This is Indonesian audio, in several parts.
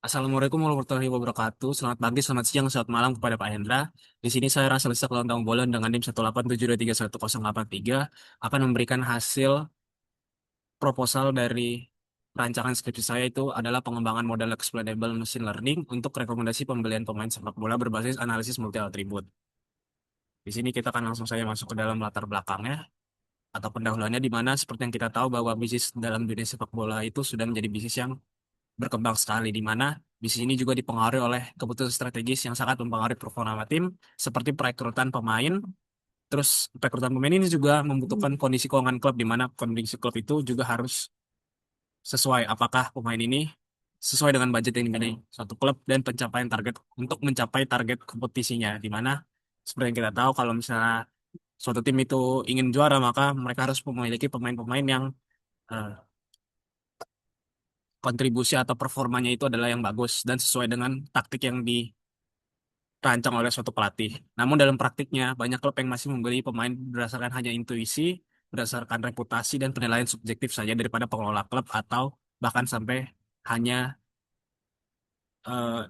Assalamualaikum warahmatullahi wabarakatuh. Selamat pagi, selamat siang, selamat malam kepada Pak Hendra. Di sini saya Rasa Lisa Kelontong Bolon dengan NIM 187231083 akan memberikan hasil proposal dari rancangan skripsi saya itu adalah pengembangan model explainable machine learning untuk rekomendasi pembelian pemain sepak bola berbasis analisis multi atribut. Di sini kita akan langsung saja masuk ke dalam latar belakangnya atau pendahuluannya di mana seperti yang kita tahu bahwa bisnis dalam dunia sepak bola itu sudah menjadi bisnis yang berkembang sekali di mana bisnis ini juga dipengaruhi oleh keputusan strategis yang sangat mempengaruhi performa tim seperti perekrutan pemain. Terus perekrutan pemain ini juga membutuhkan kondisi keuangan klub di mana kondisi klub itu juga harus sesuai apakah pemain ini sesuai dengan budget yang dimiliki suatu klub dan pencapaian target untuk mencapai target kompetisinya di mana seperti yang kita tahu kalau misalnya suatu tim itu ingin juara maka mereka harus memiliki pemain-pemain yang eh, kontribusi atau performanya itu adalah yang bagus dan sesuai dengan taktik yang dirancang oleh suatu pelatih. Namun dalam praktiknya, banyak klub yang masih membeli pemain berdasarkan hanya intuisi, berdasarkan reputasi dan penilaian subjektif saja daripada pengelola klub atau bahkan sampai hanya eh,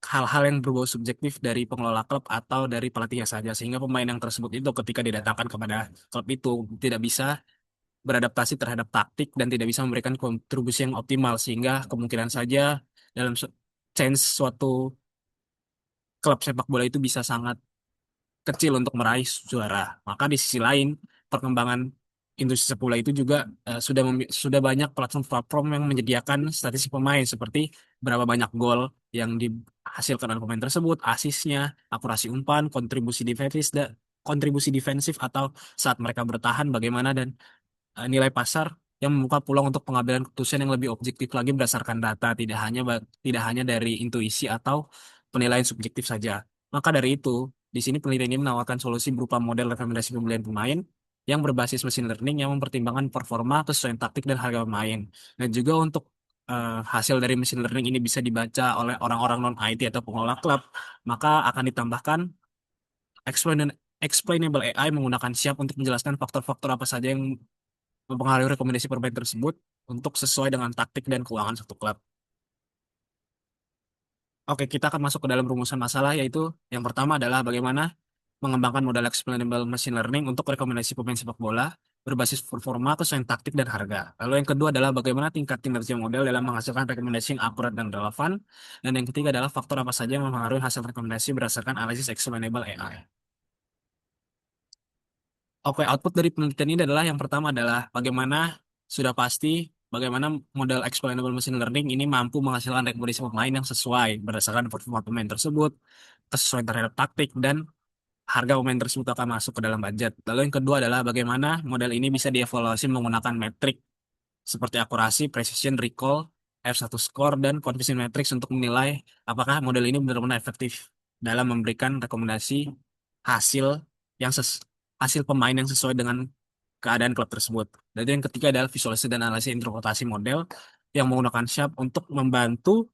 hal-hal yang berbau subjektif dari pengelola klub atau dari pelatihnya saja. Sehingga pemain yang tersebut itu ketika didatangkan kepada klub itu tidak bisa beradaptasi terhadap taktik dan tidak bisa memberikan kontribusi yang optimal sehingga kemungkinan saja dalam chance suatu klub sepak bola itu bisa sangat kecil untuk meraih juara. Maka di sisi lain, perkembangan industri sepak bola itu juga sudah banyak platform-platform yang menyediakan statistik pemain seperti berapa banyak gol yang dihasilkan oleh pemain tersebut, asisnya, akurasi umpan, kontribusi defensif atau saat mereka bertahan bagaimana dan nilai pasar yang membuka peluang untuk pengambilan keputusan yang lebih objektif lagi berdasarkan data, tidak hanya dari intuisi atau penilaian subjektif saja. Maka dari itu, di sini penelitian ini menawarkan solusi berupa model rekomendasi pembelian pemain yang berbasis machine learning yang mempertimbangkan performa, kesesuaian taktik, dan harga pemain. Dan juga untuk hasil dari machine learning ini bisa dibaca oleh orang-orang non-IT atau pengelola klub, maka akan ditambahkan explainable AI menggunakan siap untuk menjelaskan faktor-faktor apa saja yang mempengaruhi rekomendasi pemain tersebut untuk sesuai dengan taktik dan keuangan satu klub. Oke, kita akan masuk ke dalam rumusan masalah yaitu yang pertama adalah bagaimana mengembangkan model explainable machine learning untuk rekomendasi pemain sepak bola berbasis performa, kesesuaian taktik, dan harga. Lalu yang kedua adalah bagaimana tingkat kinerja model dalam menghasilkan rekomendasi yang akurat dan relevan. Dan yang ketiga adalah faktor apa saja yang mempengaruhi hasil rekomendasi berdasarkan analisis explainable AI. Oke, output dari penelitian ini adalah yang pertama adalah bagaimana sudah pasti bagaimana model explainable machine learning ini mampu menghasilkan rekomendasi pemain yang sesuai berdasarkan performa pemain tersebut, kesesuaian terhadap taktik, dan harga pemain tersebut akan masuk ke dalam budget. Lalu yang kedua adalah bagaimana model ini bisa dievaluasi menggunakan metrik seperti akurasi, precision, recall, F1 score, dan confidence matrix untuk menilai apakah model ini benar-benar efektif dalam memberikan rekomendasi hasil yang hasil pemain yang sesuai dengan keadaan klub tersebut. Dan yang ketiga adalah visualisasi dan analisis interpretasi model yang menggunakan Sharp untuk membantu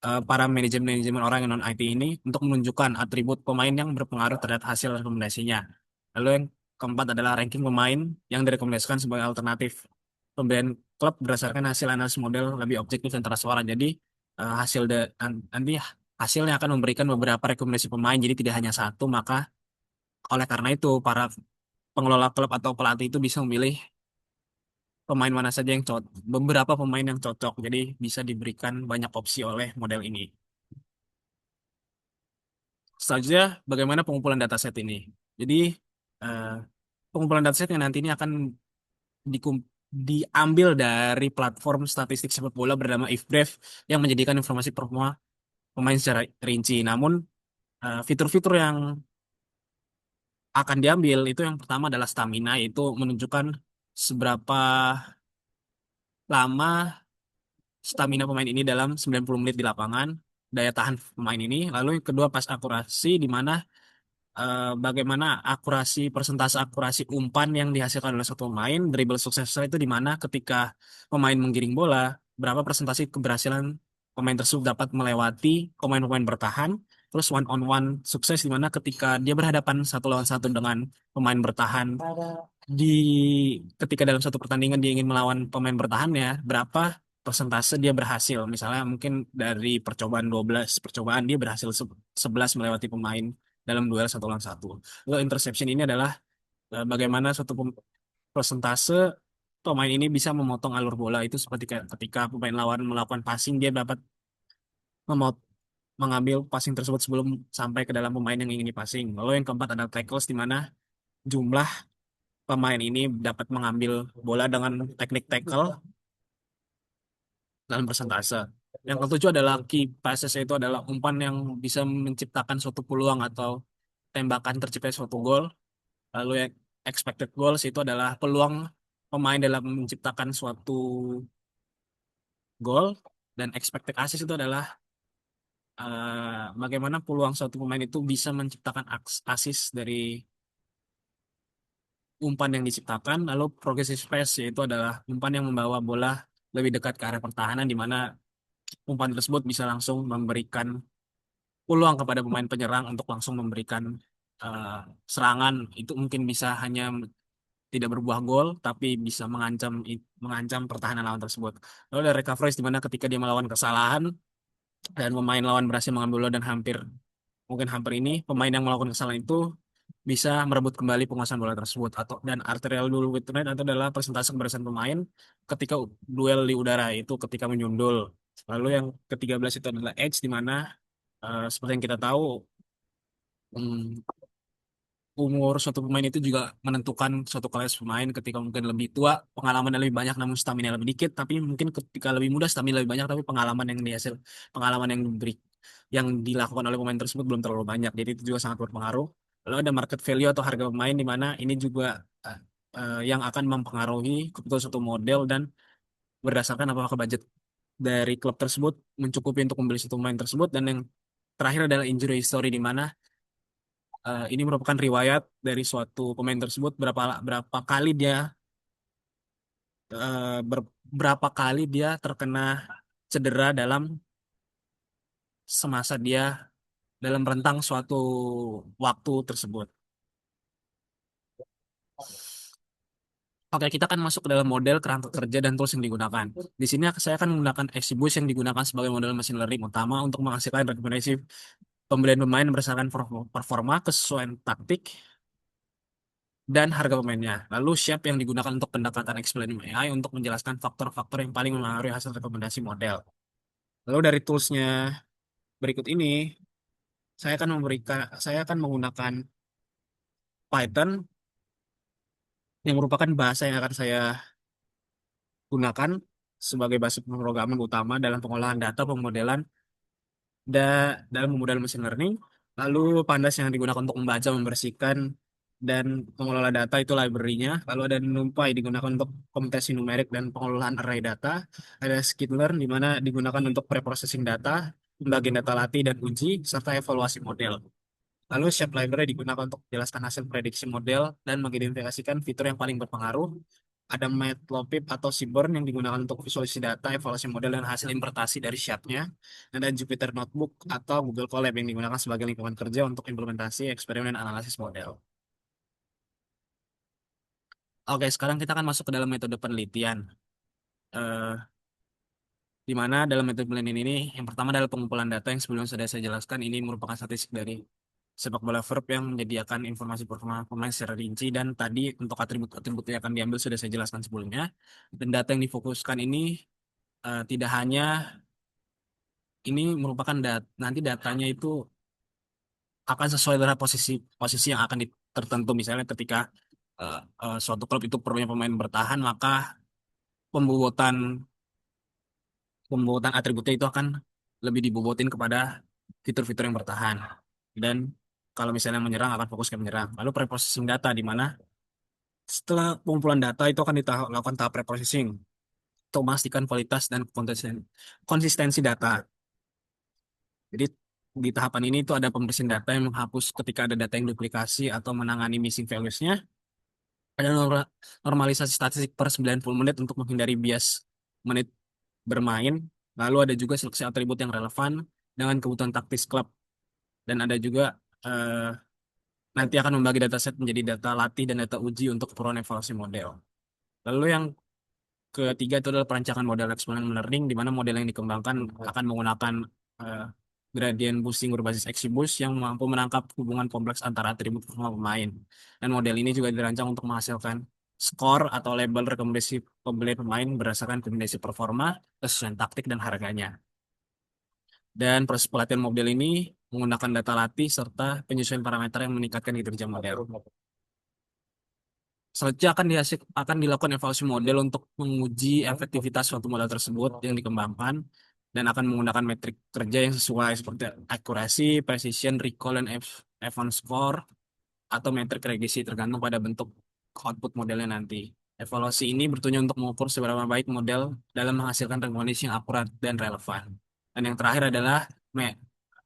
para manajemen-manajemen orang yang non-IT ini untuk menunjukkan atribut pemain yang berpengaruh terhadap hasil rekomendasinya. Lalu yang keempat adalah ranking pemain yang direkomendasikan sebagai alternatif pembelian klub berdasarkan hasil analisis model lebih objektif dan transparan. Jadi nanti hasilnya akan memberikan beberapa rekomendasi pemain, jadi tidak hanya satu. Maka oleh karena itu para pengelola klub atau pelatih itu bisa memilih pemain mana saja yang cocok, beberapa pemain yang cocok. Jadi bisa diberikan banyak opsi oleh model ini. Selanjutnya, bagaimana pengumpulan dataset ini? Jadi, eh, pengumpulan dataset yang nanti ini akan diambil dari platform statistik sepak bola bernama IFBREF yang menjadikan informasi performa pemain secara rinci. Namun, fitur-fitur yang akan diambil itu yang pertama adalah stamina, yaitu menunjukkan seberapa lama stamina pemain ini dalam 90 menit di lapangan, daya tahan pemain ini. Lalu yang kedua pas akurasi, di mana bagaimana persentase akurasi umpan yang dihasilkan oleh satu pemain, dribble sukses itu di mana ketika pemain menggiring bola, berapa persentase keberhasilan pemain tersebut dapat melewati pemain-pemain bertahan, terus one on one sukses di mana ketika dia berhadapan satu lawan satu dengan pemain bertahan di ketika dalam satu pertandingan dia ingin melawan pemain bertahannya, berapa persentase dia berhasil. Misalnya mungkin dari percobaan 12 percobaan dia berhasil 11 melewati pemain dalam duel satu lawan satu. Lalu interception ini adalah bagaimana suatu persentase pemain ini bisa memotong alur bola itu seperti ketika pemain lawan melakukan passing dia dapat memot mengambil passing tersebut sebelum sampai ke dalam pemain yang ingin dipassing. Lalu yang keempat ada tackles di mana jumlah pemain ini dapat mengambil bola dengan teknik tackle dalam persentase. Yang ketujuh adalah key passes, yaitu adalah umpan yang bisa menciptakan suatu peluang atau tembakan tercipta suatu gol. Lalu yang expected goals itu adalah peluang pemain dalam menciptakan suatu gol, dan expected assist itu adalah bagaimana peluang suatu pemain itu bisa menciptakan assist dari umpan yang diciptakan. Lalu progressive pass yaitu adalah umpan yang membawa bola lebih dekat ke area pertahanan, di mana umpan tersebut bisa langsung memberikan peluang kepada pemain penyerang untuk langsung memberikan eh, serangan. Itu mungkin bisa hanya tidak berbuah gol, tapi bisa mengancam pertahanan lawan tersebut. Lalu ada recovery di mana ketika dia melawan kesalahan dan pemain lawan berhasil mengambil bola dan mungkin hampir ini pemain yang melakukan kesalahan itu bisa merebut kembali penguasaan bola tersebut. Dan arterial duel with rate itu adalah persentase keberhasilan pemain ketika duel di udara itu ketika menyundul. Lalu yang ke-13 itu adalah edge, di mana seperti yang kita tahu, hmm, umur suatu pemain itu juga menentukan suatu kelas pemain. Ketika mungkin lebih tua, pengalaman lebih banyak namun stamina lebih dikit, tapi mungkin ketika lebih muda stamina lebih banyak tapi pengalaman yang dilakukan oleh pemain tersebut belum terlalu banyak. Jadi itu juga sangat berpengaruh. Lalu ada market value atau harga pemain, di mana ini juga yang akan mempengaruhi kebutuhan suatu model, dan berdasarkan apakah budget dari klub tersebut mencukupi untuk membeli satu pemain tersebut. Dan yang terakhir adalah injury history, di mana ini merupakan riwayat dari suatu pemain tersebut, berapa kali dia berapa kali dia terkena cedera dalam semasa dia dalam rentang suatu waktu tersebut. Oke, kita akan masuk ke dalam model kerangka kerja dan tools yang digunakan. Di sini saya akan menggunakan XGBoost yang digunakan sebagai model machine learning utama untuk menghasilkan rekomendasi pembelian pemain berdasarkan performa, kesesuaian taktik, dan harga pemainnya. Lalu Shape yang digunakan untuk pendekatan explain AI untuk menjelaskan faktor-faktor yang paling mempengaruhi hasil rekomendasi model. Lalu dari toolsnya berikut ini, saya akan menggunakan Python yang merupakan bahasa yang akan saya gunakan sebagai bahasa pemrograman utama dalam pengolahan data, pemodelan, dalam pemodal mesin learning. Lalu Pandas yang digunakan untuk membaca, membersihkan, dan mengelola data itu library-nya. Lalu ada NumPy digunakan untuk komputasi numerik dan pengelolaan array data. Ada Skitlearn di mana digunakan untuk preprocessing data, pembagian data latih dan uji, serta evaluasi model. Lalu Shape Library digunakan untuk menjelaskan hasil prediksi model dan mengidentifikasikan fitur yang paling berpengaruh. Ada Matplotlib atau Seaborn yang digunakan untuk visualisasi data, evaluasi model, dan hasil interpretasi dari Shape-nya. Dan ada Jupyter Notebook atau Google Colab yang digunakan sebagai lingkungan kerja untuk implementasi, eksperimen, dan analisis model. Oke, sekarang kita akan masuk ke dalam metode penelitian. Eh, di mana dalam metode penelitian ini, yang pertama adalah pengumpulan data yang sebelumnya sudah saya jelaskan. Ini merupakan statistik dari sepak bola verb yang menyediakan informasi performa pemain secara rinci, dan tadi untuk atribut-atribut yang akan diambil sudah saya jelaskan sebelumnya. Dan data yang difokuskan ini tidak hanya ini merupakan nanti datanya itu akan sesuai dengan posisi posisi yang akan tertentu. Misalnya ketika suatu klub itu perlunya pemain bertahan, maka pembobotan pembobotan atributnya itu akan lebih dibobotin kepada fitur-fitur yang bertahan. Dan kalau misalnya menyerang akan fokus ke menyerang. Lalu preprocessing data, di mana setelah pengumpulan data itu akan dilakukan tahap preprocessing untuk memastikan kualitas dan konsistensi data. Jadi di tahapan ini itu ada pembersihan data yang menghapus ketika ada data yang duplikasi atau menangani missing values-nya. Ada normalisasi statistik per 90 menit untuk menghindari bias menit bermain. Lalu ada juga seleksi atribut yang relevan dengan kebutuhan taktis klub. Dan ada juga nanti akan membagi dataset menjadi data latih dan data uji untuk keperluan evaluasi model. Lalu yang Ketiga itu adalah perancangan model exponential learning, di mana model yang dikembangkan akan menggunakan eh, gradient boosting berbasis XGBoost yang mampu menangkap hubungan kompleks antara atribut performa pemain. Dan model ini juga dirancang untuk menghasilkan skor atau label rekomendasi pembelian pemain berdasarkan kombinasi performa, kesesuaian taktik, dan harganya. Dan proses pelatihan model ini menggunakan data latih serta penyesuaian parameter yang meningkatkan kinerja model. Selanjutnya akan dilakukan evaluasi model untuk menguji efektivitas suatu model tersebut yang dikembangkan dan akan menggunakan metrik kerja yang sesuai seperti akurasi, precision, recall, dan Evans score atau metrik regresi tergantung pada bentuk output modelnya nanti. Evaluasi ini bertujuan untuk mengukur seberapa baik model dalam menghasilkan rekomendasi yang akurat dan relevan. Dan yang terakhir adalah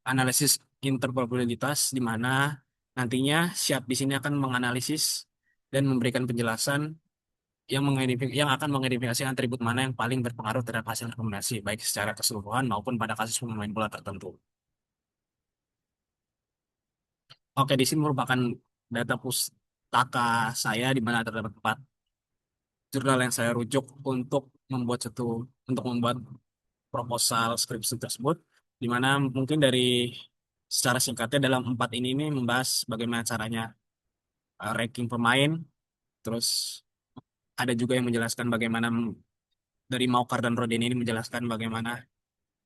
analisis interpretabilitas di mana nantinya Siap di sini akan menganalisis dan memberikan penjelasan yang akan mengidentifikasi atribut mana yang paling berpengaruh terhadap hasil rekomendasi, baik secara keseluruhan maupun pada kasus pemain bola tertentu. Oke, di sini merupakan data pustaka saya di mana terdapat 4 jurnal yang saya rujuk untuk membuat proposal skripsi tersebut, di mana mungkin dari secara singkatnya dalam 4 ini membahas bagaimana caranya ranking pemain, terus ada juga yang menjelaskan bagaimana dari Maukar dan Rodin ini menjelaskan bagaimana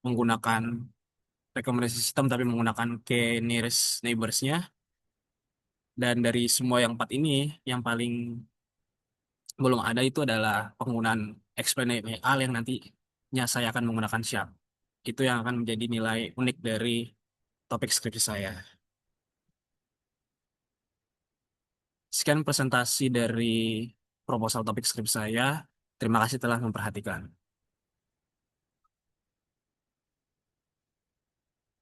menggunakan rekomendasi sistem tapi menggunakan k nearest neighbors-nya. Dan dari semua yang 4 ini, yang paling belum ada itu adalah penggunaan explainable yang nantinya saya akan menggunakan Sharp. Itu yang akan menjadi nilai unik dari topik skripsi saya. Sekian presentasi dari proposal topik skripsi saya. Terima kasih telah memperhatikan.